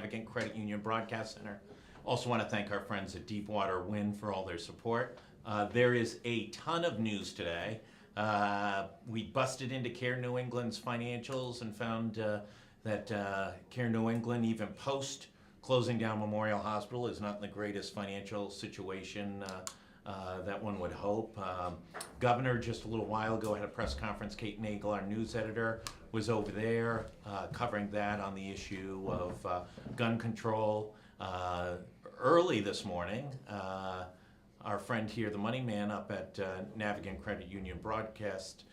Navigant Credit Union Broadcast Center. Also want to thank our friends at Deepwater Wind for all their support. There is a ton of news today. We busted into Care New England's financials and found that Care New England, even post closing down Memorial Hospital, is not in the greatest financial situation that one would hope. Governor, just a little while ago, had a press conference. Kate Nagel, our news editor, was over there covering that on the issue of gun control. Early this morning, our friend here, the money man up at Navigant Credit Union Broadcast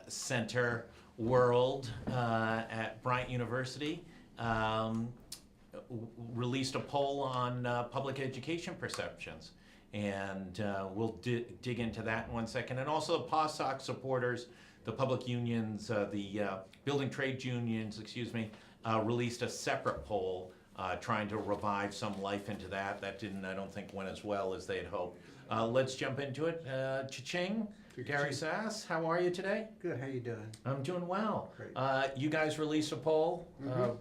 Center World at Bryant University, released a poll on public education perceptions. And we'll dig into that in 1 second. And also the POSOC supporters, the public unions, the building trade unions, released a separate poll trying to revive some life into that. That didn't, I don't think, went as well as they had hoped. Let's jump into it. Cha-ching. Gary Sasse, how are you today? Good, how you doing? I'm doing well. Great. You guys released a poll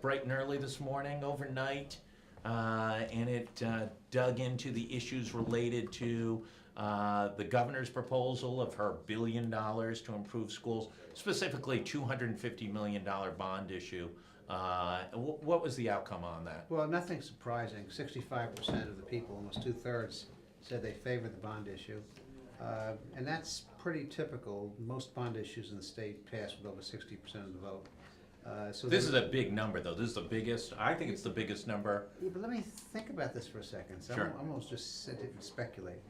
bright and early this morning, overnight. And it dug into the issues related to the governor's proposal of her $1 billion to improve schools, specifically $250 million bond issue. What was the outcome on that? Well, nothing surprising. 65% of the people, almost 2/3, said they favor the bond issue. And that's pretty typical. Most bond issues in the state pass with over 60% of the vote. So this is a big number, though. This is the biggest. I think it's the biggest number. Yeah, but let me think about this for a second. So Sure. I'm almost just sit and speculate.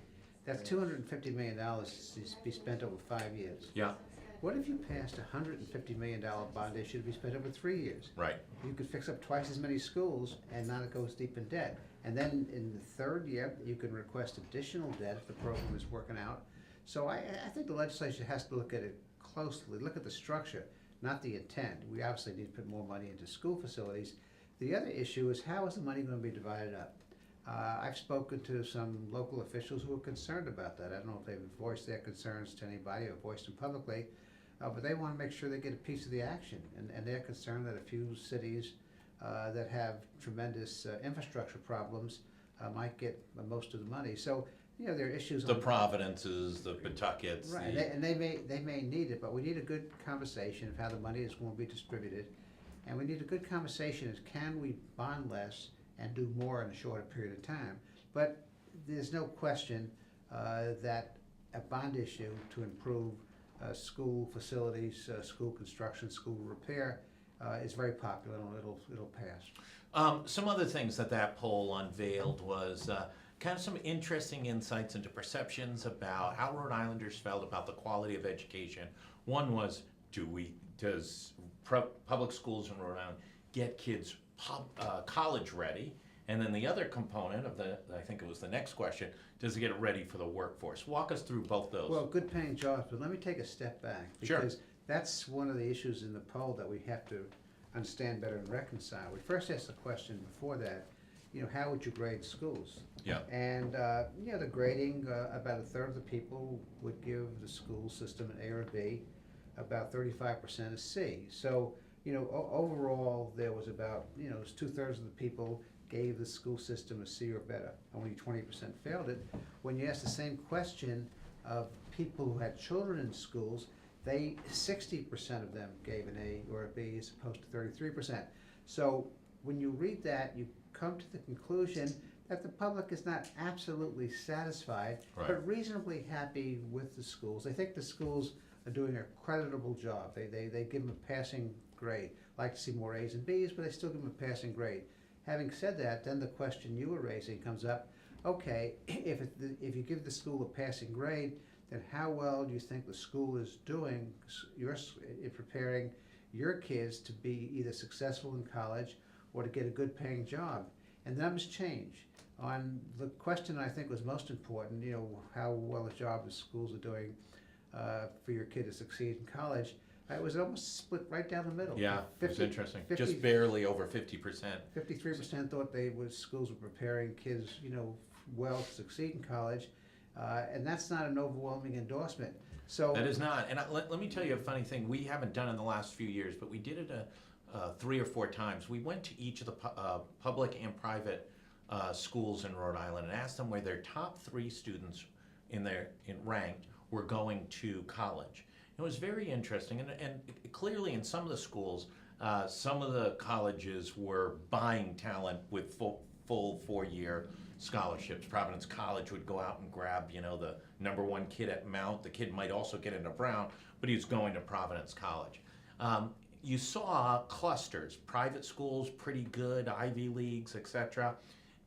That's $250 million to be spent over 5 years. Yeah, What if you passed a $150 million bond issue to be spent over 3 years? right. You could fix up twice as many schools and not go as deep in debt. And then in the third year, you can request additional debt if the program is working out. So I think the legislature has to look at it closely, look at the structure, not the intent. We obviously need to put more money into school facilities. The other issue is, how is the money going to be divided up? I've spoken to some local officials who are concerned about that. I don't know if they've voiced their concerns to anybody or voiced them publicly, but they want to make sure they get a piece of the action. And they're concerned that a few cities that have tremendous infrastructure problems might get most of the money. So, you know, there are issues. The Providences, the Pawtuckets. Right, and they may need it, but we need a good conversation of how the money is going to be distributed. And we need a good conversation is, can we bond less and do more in a shorter period of time? But there's no question that a bond issue to improve school facilities, school construction, school repair is very popular, and it'll pass. Some other things that poll unveiled was kind of some interesting insights into perceptions about how Rhode Islanders felt about the quality of education. One was, does public schools in Rhode Island get kids college ready? And then the other component of I think it was the next question, does it get it ready for the workforce? Walk us through both those. Well, good paying jobs, but let me take a step back. Sure. Because that's one of the issues in the poll that we have to understand better and reconcile. We first asked the question before that, you know, how would you grade schools? Yeah. And, you know, the grading, about a third of the people would give the school system an A or a B, about 35% a C. So, you know, overall, there was about, you know, 2/3 of the people gave the school system a C or better. Only 20% failed it. When you ask the same question of people who had children in schools, 60% of them gave an A or a B as opposed to 33%. So when you read that, you come to the conclusion that the public is not absolutely satisfied, Right. but reasonably happy with the schools. They think the schools are doing a creditable job. They give them a passing grade. Like to see more A's and B's, but they still give them a passing grade. Having said that, then the question you were raising comes up, okay, if you give the school a passing grade, then how well do you think the school is doing in preparing your kids to be either successful in college or to get a good paying job? And the numbers change. On the question I think was most important, you know, how well a job the schools are doing for your kid to succeed in college, it was almost split right down the middle. Yeah, it's interesting. Just barely over 50%. 53% thought schools were preparing kids, you know, well to succeed in college, and that's not an overwhelming endorsement. So that is not. And let me tell you a funny thing. We haven't done in the last few years, but we did it 3 or 4 times. We went to each of the public and private schools in Rhode Island and asked them where their top 3 students in ranked were going to college. It was very interesting, and clearly in some of the schools, some of the colleges were buying talent with full 4-year scholarships. Providence College would go out and grab, the number 1 kid at Mount. The kid might also get into Brown, but he was going to Providence College. You saw clusters, private schools, pretty good, Ivy Leagues, etc.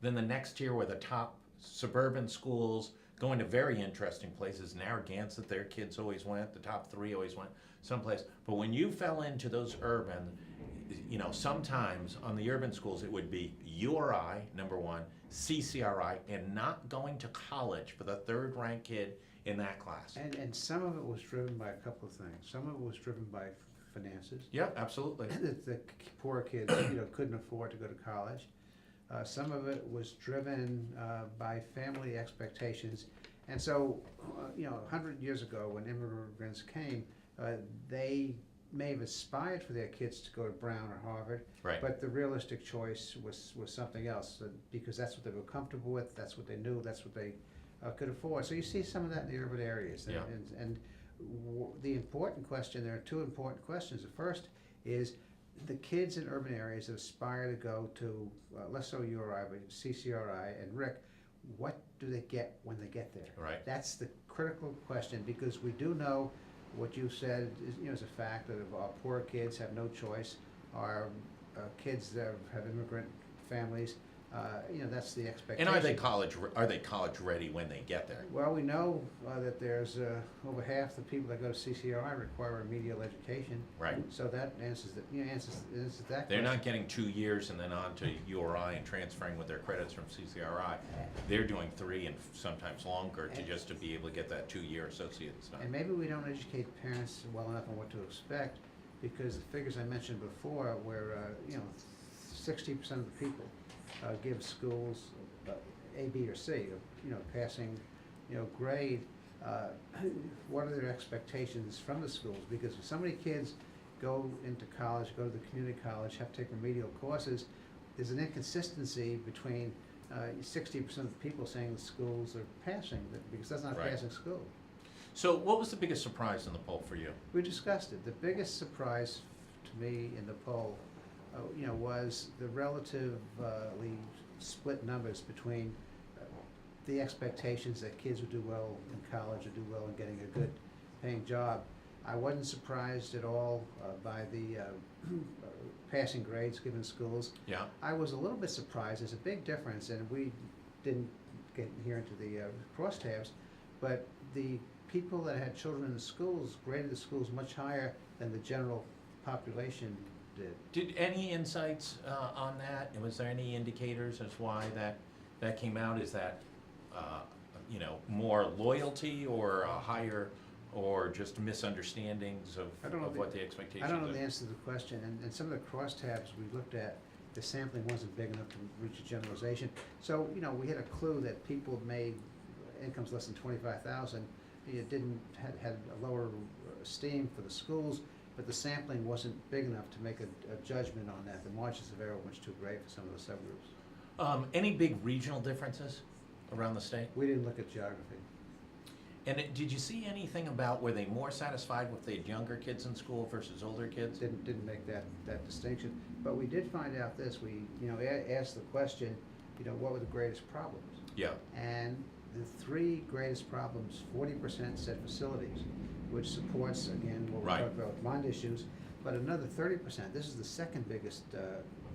Then the next tier were the top suburban schools, going to very interesting places. Narragansett, their kids always went. The top 3 always went someplace. But when you fell into those urban, sometimes on the urban schools it would be URI, number 1, CCRI, and not going to college for the 3rd ranked kid in that class. And some of it was driven by a couple of things. Some of it was driven by finances. Yeah, absolutely. The poor kids, couldn't afford to go to college. Some of it was driven by family expectations. And so, 100 years ago when immigrants came, they may have aspired for their kids to go to Brown or Harvard, Right. but the realistic choice was something else, because that's what they were comfortable with, that's what they knew, that's what they could afford. So you see some of that in the urban areas. Yeah. And the important question, there are 2 important questions. The first is the kids in urban areas that aspire to go to, less so URI, but CCRI and RIC, what do they get when they get there? Right. That's the critical question, because we do know what you said is a fact, that our poor kids have no choice. Our kids that have immigrant families, that's the expectation. And are they college ready when they get there? Well, we know that there's over half the people that go to CCRI require remedial education. Right. So that answers that They're question. not getting 2 years and then on to URI and transferring with their credits from CCRI. They're doing 3 and sometimes longer to be able to get that 2-year associate's done. And maybe we don't educate parents well enough on what to expect, because the figures I mentioned before, where 60% of the people give schools A, B, or C, passing, grade. What are their expectations from the schools? Because if so many kids go into college, go to the community college, have to take remedial courses, there's an inconsistency between 60% of the people saying the schools are passing, because that's not Right. passing school. So what was the biggest surprise in the poll for you? We discussed it. The biggest surprise to me in the poll, was the relatively split numbers between the expectations that kids would do well in college or do well in getting a good paying job. I wasn't surprised at all by the passing grades given schools. Yeah. I was a little bit surprised. There's a big difference, and we didn't get here into the crosstabs, but the people that had children in the schools graded the schools much higher than the general population did. Did any insights on that? And was there any indicators as why that came out? Is that more loyalty or a higher, or just misunderstandings of what the expectations I don't know are? the answer to the question, and some of the crosstabs we looked at, the sampling wasn't big enough to reach a generalization. So, we had a clue that people made incomes less than 25,000, had a lower esteem for the schools, but the sampling wasn't big enough to make a judgment on that. The margins of error were much too great for some of the subgroups. Any big regional differences around the state? We didn't look at geography. And did you see anything about, were they more satisfied with the younger kids in school versus older kids? Didn't make that distinction. But we did find out this. We asked the question, what were the greatest problems? Yeah. And the 3 greatest problems, 40% said facilities, which supports, again, what we Right. talked about with bond issues. But another 30%, this is the second biggest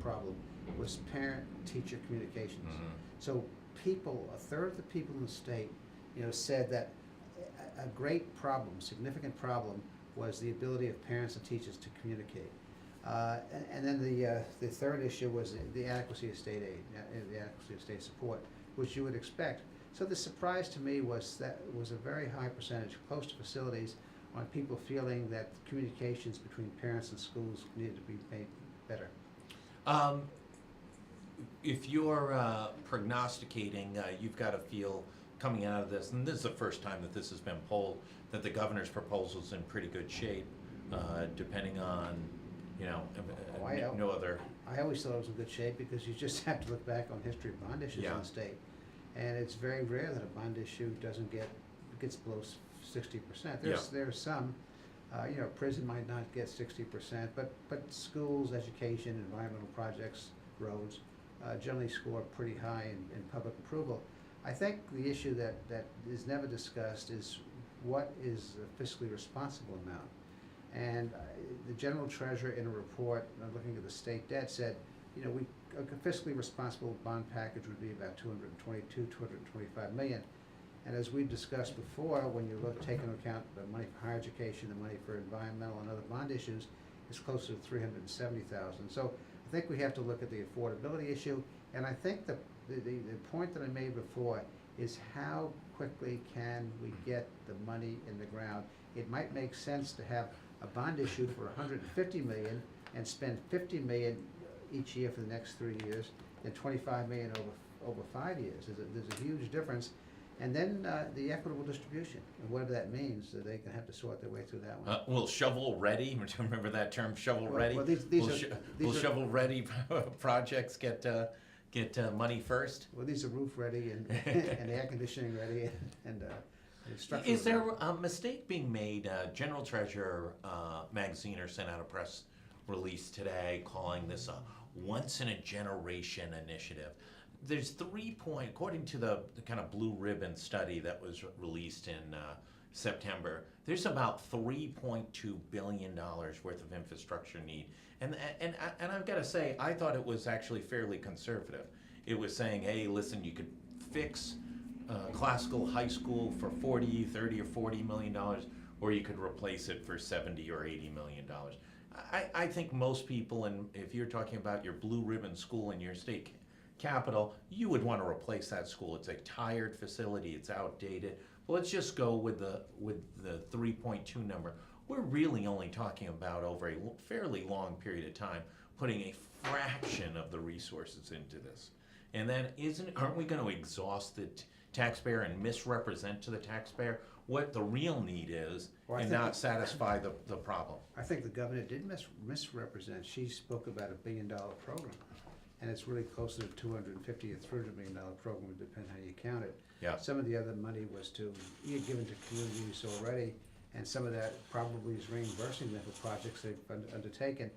problem, was parent-teacher communications. Mhm. So a third of the people in the state, said that a great problem, significant problem, was the ability of parents and teachers to communicate. And then the third issue was the adequacy of state aid, the adequacy of state support, which you would expect. So the surprise to me was that it was a very high percentage, close to facilities, on people feeling that communications between parents and schools needed to be made better. If you're prognosticating, you've got to feel coming out of this, and this is the first time that this has been polled, that the governor's proposal is in pretty good shape, depending on you know, Oh, I- no other. I always thought it was in good shape because you just have to look back on history of bond issues Yeah. in the state. And it's very rare that a bond issue gets below 60%. There's some, prison might not get 60%, but schools, education, environmental projects, roads, generally score pretty high in public approval. I think the issue that is never discussed is what is the fiscally responsible amount. And the general treasurer in a report, looking at the state debt, said, a fiscally responsible bond package would be about 225 million. And as we discussed before, when you take into account the money for higher education, the money for environmental and other bond issues, it's closer to 370,000. So I think we have to look at the affordability issue. And I think the point that I made before is how quickly can we get the money in the ground. It might make sense to have a bond issue for 150 million and spend 50 million each year for the next 3 years, and 25 million over 5 years. There's a huge difference. And then the equitable distribution, and whatever that means, that they can have to sort their way through that one. Will shovel ready, remember that term, shovel ready? Well, Will shovel ready projects get money first? Well, these are roof ready and air conditioning ready and structural. Is there a mistake being made? General Treasurer Magaziner sent out a press release today calling this a once-in-a-generation initiative. There's according to the kind of blue ribbon study that was released in September, there's about $3.2 billion worth of infrastructure need. And I've got to say, I thought it was actually fairly conservative. It was saying, hey, listen, you could fix classical high school for 40, 30, or $40 million, or you could replace it for 70 or $80 million. I think most people, and if you're talking about your blue ribbon school in your state capital, you would want to replace that school. It's a tired facility, it's outdated. But let's just go with the 3.2 number. We're really only talking about, over a fairly long period of time, putting a fraction of the resources into this. And then aren't we going to exhaust the taxpayer and misrepresent to the taxpayer what the real need is, and not satisfy the problem? I think the governor did misrepresent. She spoke about $1 billion program, and it's really closer to $250 or $300 million program, depending how you count it. Yeah. Some of the other money was given to communities already, and some of that probably is reimbursing them for projects they've undertaken.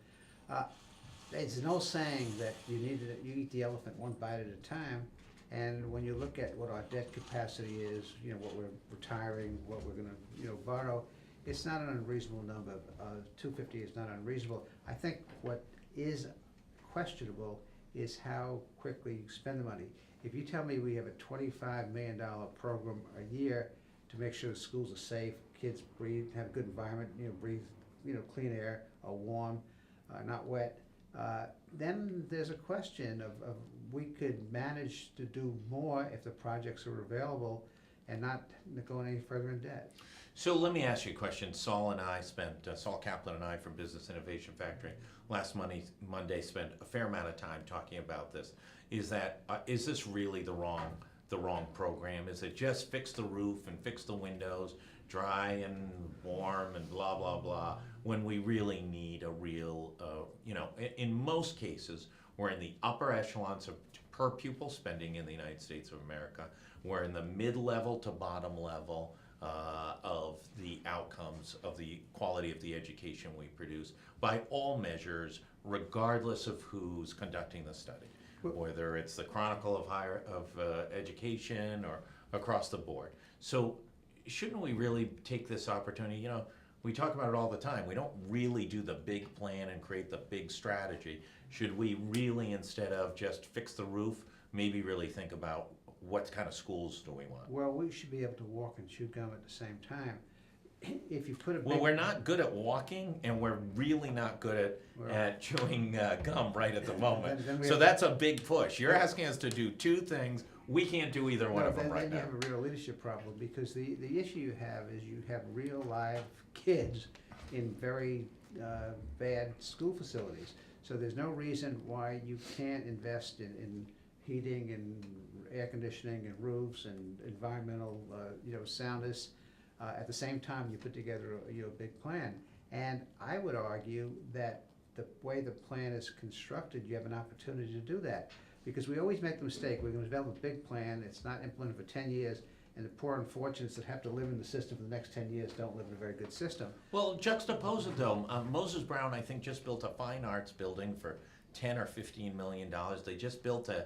There's no saying that you eat the elephant one bite at a time. And when you look at what our debt capacity is, what we're retiring, what we're gonna, borrow, it's not an unreasonable number. 250 is not unreasonable. I think what is questionable is how quickly you spend the money. If you tell me we have a $25 million program a year to make sure the schools are safe, kids breathe, have a good environment, breathe, clean air, or warm, not wet, then there's a question of we could manage to do more if the projects are available and not go any further in debt. So let me ask you a question. Saul Kaplan and I from Business Innovation Factory last Monday spent a fair amount of time talking about this. Is this really the wrong program? Is it just fix the roof and fix the windows, dry and warm and blah, blah, blah, when we really need a real, in most cases, we're in the upper echelons of per pupil spending in the United States of America. We're in the mid-level to bottom level of the outcomes of the quality of the education we produce by all measures, regardless of who's conducting the study, whether it's the Chronicle of Education or across the board. So shouldn't we really take this opportunity? We talk about it all the time. We don't really do the big plan and create the big strategy. Should we really, instead of just fix the roof, maybe really think about what kind of schools do we want? Well, we should be able to walk and chew gum at the same time. If you put Well, we're not good at walking, and we're really not good at chewing gum right at the moment. So that's a big push. You're asking us to do two things. We can't do either one of them right now. Then you have a real leadership problem, because the issue you have is you have real live kids in very bad school facilities. So there's no reason why you can't invest in heating and air conditioning and roofs and environmental soundness. At the same time, you put together a big plan. And I would argue that the way the plan is constructed, you have an opportunity to do that. Because we always make the mistake, we're gonna develop a big plan, it's not implemented for 10 years, and the poor unfortunates that have to live in the system for the next 10 years don't live in a very good system. Well, juxtapose it though. Moses Brown, I think, just built a fine arts building for 10 or 15 million dollars. They just built a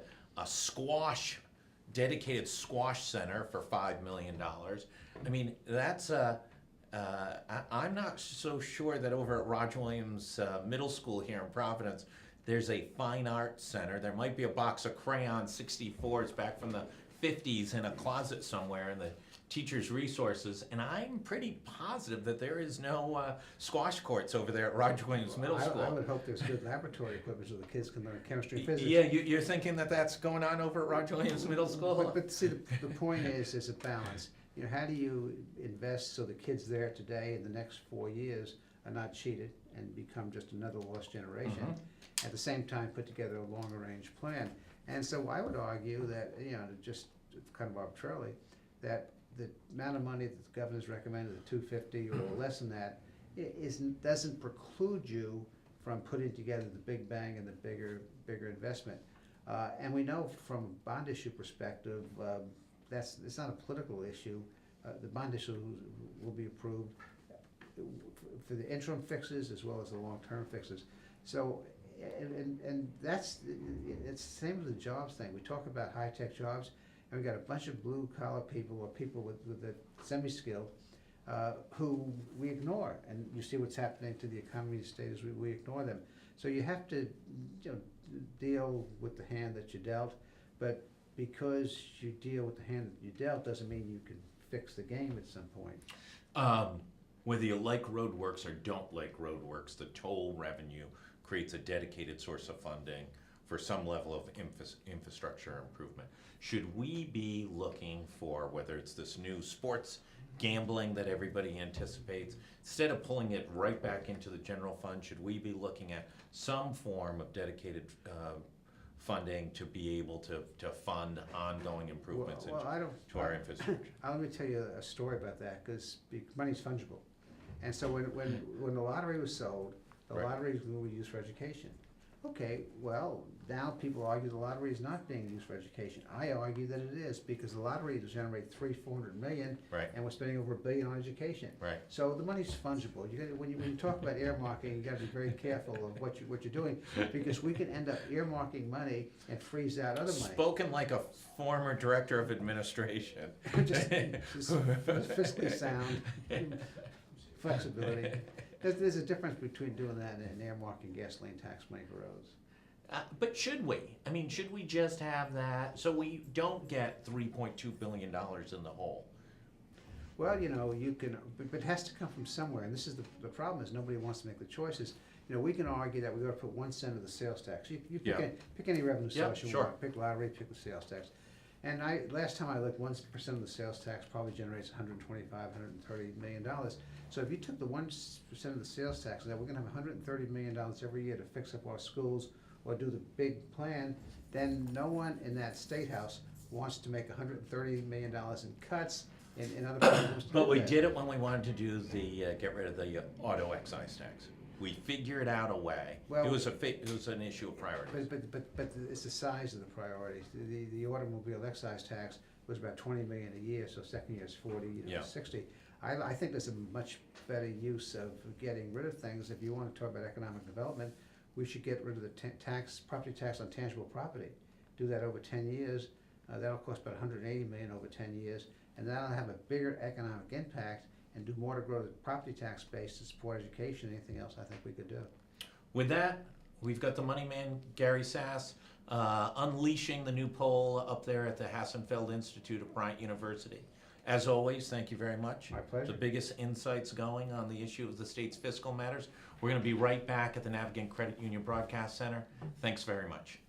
dedicated squash center for $5 million. I mean, that's I'm not so sure that over at Roger Williams Middle School here in Providence, there's a fine arts center. There might be a box of crayon 64s back from the 50s in a closet somewhere in the teacher's resources, and I'm pretty positive that there is no squash courts over there at Roger Williams Middle School. I would hope there's good laboratory equipment so the kids can learn chemistry and physics. Yeah, you're thinking that that's going on over at Roger Williams Middle School? But see, the point is a balance. You know, how do you invest so the kids there today in the next 4 years are not cheated and become just another lost generation? At the same time, put together a longer range plan. And so I would argue that, you know, just kind of arbitrarily, that the amount of money that the governor's recommended, the 250 or less than that, doesn't preclude you from putting together the big bang and the bigger investment. And we know from a bond issue perspective, it's not a political issue. The bond issue will be approved for the interim fixes as well as the long-term fixes. So, and it's the same with the jobs thing. We talk about high-tech jobs, and we got a bunch of blue-collar people or people with the semi-skilled who we ignore. And you see what's happening to the economy of the state as we ignore them. So you have to, you know, deal with the hand that you dealt, but because you deal with the hand that you dealt doesn't mean you can fix the game at some point. Whether you like roadworks or don't like roadworks, the toll revenue creates a dedicated source of funding for some level of infrastructure improvement. Should we be looking for, whether it's this new sports gambling that everybody anticipates, instead of pulling it right back into the general fund, should we be looking at some form of dedicated funding to be able to fund ongoing improvements to our infrastructure? Let me tell you a story about that, because money's fungible. And so when the lottery was sold, the lottery was going to be used for education. Okay, well, now people argue the lottery is not being used for education. I argue that it is, because the lottery will generate $300-400 million, and we're spending over $1 billion on education. Right. So the money's fungible. When you talk about earmarking, you got to be very careful of what you're doing, because we can end up earmarking money and freeze out other money. Spoken like a former director of administration. just fiscally sound, flexibility. There's a difference between doing that and earmarking gasoline tax money for roads. But should we? I mean, should we just have that so we don't get $3.2 billion in the hole? Well, you know, you can, but it has to come from somewhere, and this is the problem is nobody wants to make the choices. You know, we can argue that we ought to put 1 cent of the sales tax. You pick any revenue source you want. Pick lottery, pick the sales tax. And last time I looked, 1% of the sales tax probably generates $125-130 million. So if you took the 1% of the sales tax, that we're going to have $130 million every year to fix up our schools or do the big plan, then no one in that state house wants to make $130 million in cuts in other programs. But we did it when we wanted to do the get rid of the auto excise tax. We figured out a way. Well, it was an issue of priorities. But it's the size of the priorities. The automobile excise tax was about $20 million a year, so second year is 40, 60. I think there's a much better use of getting rid of things. If you want to talk about economic development, we should get rid of the property tax on tangible property. Do that over 10 years. That'll cost about $180 million over 10 years, and that'll have a bigger economic impact and do more to grow the property tax base to support education. Anything else I think we could do. With that, we've got the money man, Gary Sasse, unleashing the new poll up there at the Hassenfeld Institute of Bryant University. As always, thank you very much. My pleasure. The biggest insights going on the issue of the state's fiscal matters. We're going to be right back at the Navigant Credit Union Broadcast Center. Thanks very much.